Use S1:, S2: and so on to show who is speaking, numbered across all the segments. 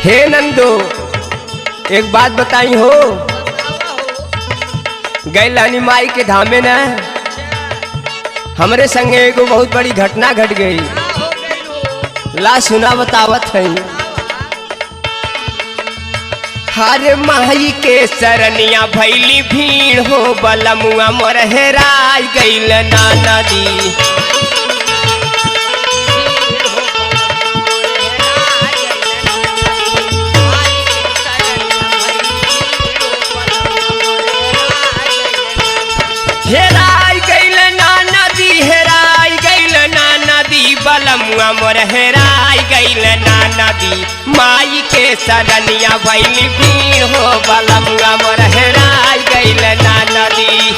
S1: हे नंदो एक बात बताई हो, गई लानी माई के धामे न हमरे संगे एगो बहुत बड़ी घटना घट गई। ला सुना बतावत है। हरे माई के सरनिया भैली भीड़ हो बलमुआ मोर हेराई गईल ना नदी। हेराई गईल ना नदी, हेराई गईल ना नदी, बलमुआ मोर हेराई गईल ना नदी। माई के सरनिया भैली भीड़ हो बलमुआ मोर हेराई गईल ना नदी।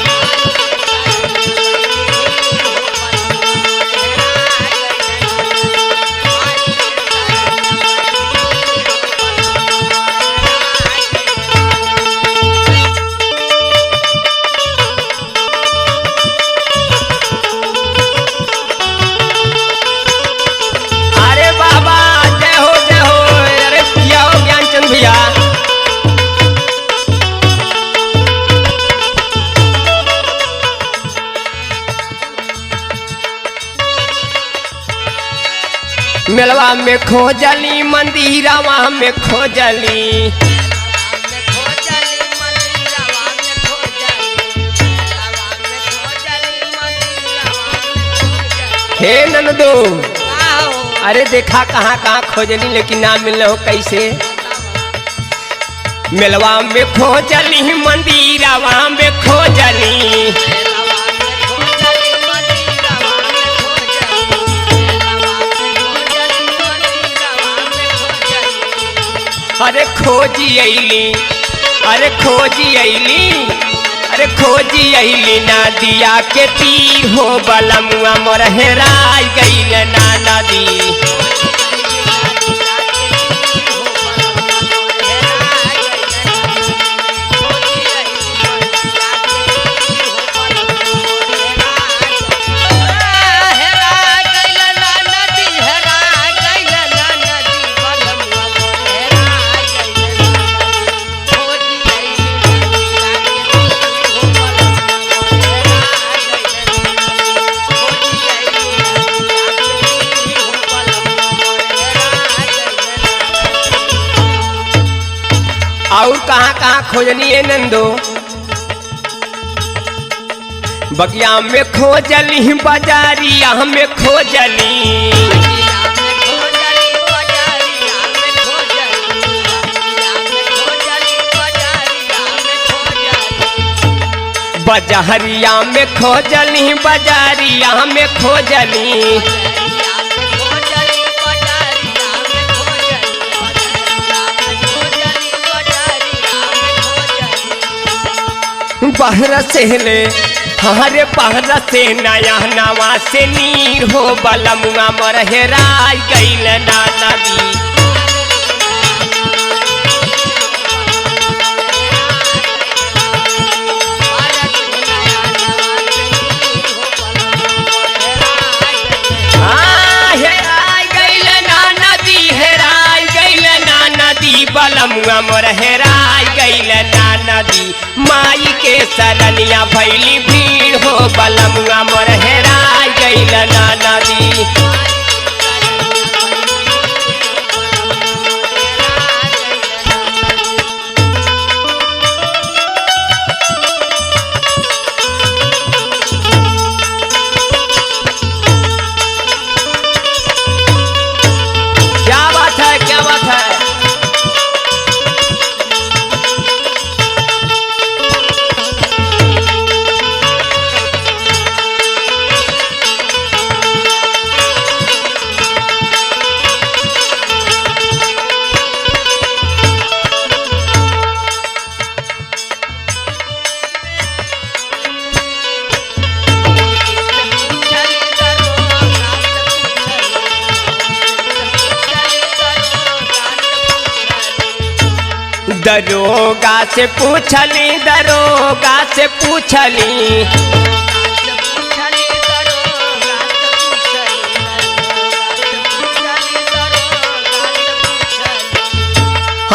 S1: मेलवा में खोजली मंदिरवा में खोजली, हे नंदो अरे देखा कहाँ कहाँ खोजली लेकिन ना मिल हो कैसे। मेलवा में खोजली मंदिरवा में खोजली, अरे खोजी अली, अरे खोजी अली, अरे खोजी अली नदिया के तीर हो बलमुआ मोर हेराई गईल ना नदी। और कहाँ कहाँ खोजनी है नंदो। बगिया में खोजली, बाजारिया में खोजली, बाजारिया में खोजली, बाजारिया में खोजली, पहर से ले हरे पहर से नया नवा से नीर हो बलमुआ मोर हेराई गईल ना नदी। हेराई गईल ना नदी, हेराई गईल ना नदी, बलमुआ मोर हेराई गईल ना नदी। माई के सरनिया भैली भीड़ हो बलमुआ मोर हेराई गईल ना नदी। क्या बात है, क्या बात है। दरोगा से पूछली, दरोगा से पूछली,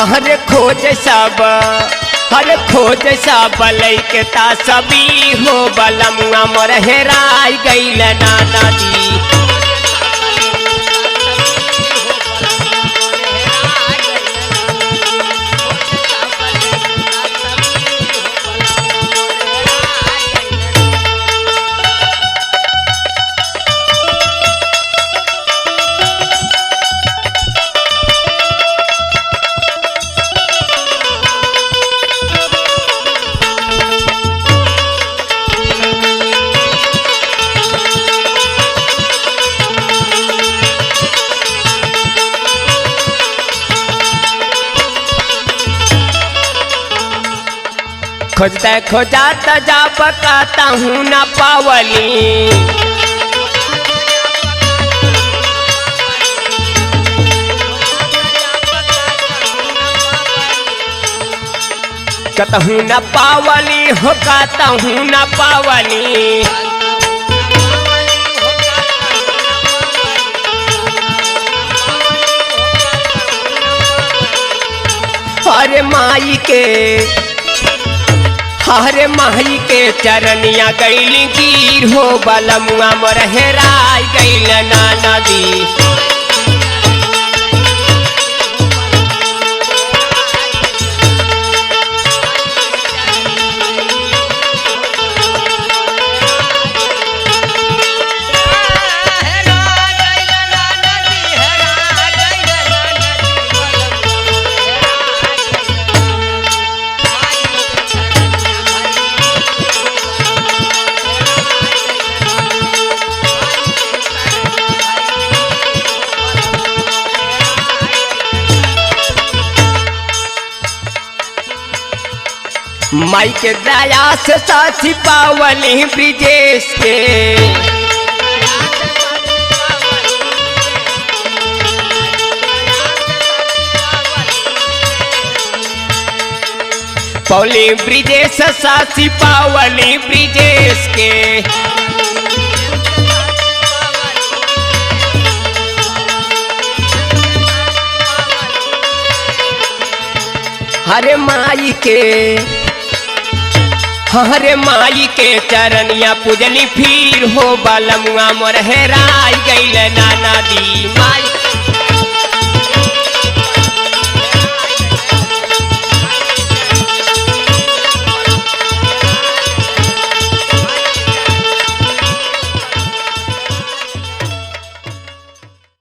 S1: हरे खोज सब लैके ता सभी हो बलमुआ मोर हेराई गइल नाना दी। खोजता खोजाता जा पकाता हूँ ना पावली, कहूँ ना पावली हो कहता हूँ ना पावली। अरे माई के चरनिया गैली गिर हो बलमुआ मोर हेराई गइल नाना दी। माई के दया से साथी पावली ब्रिजेश के, पौली ब्रिजेश साथी पावली ब्रिजेश के। हरे माई के चरनिया पूजली फिर हो बलमुआ मोर हेराई गइल नाना दी। माई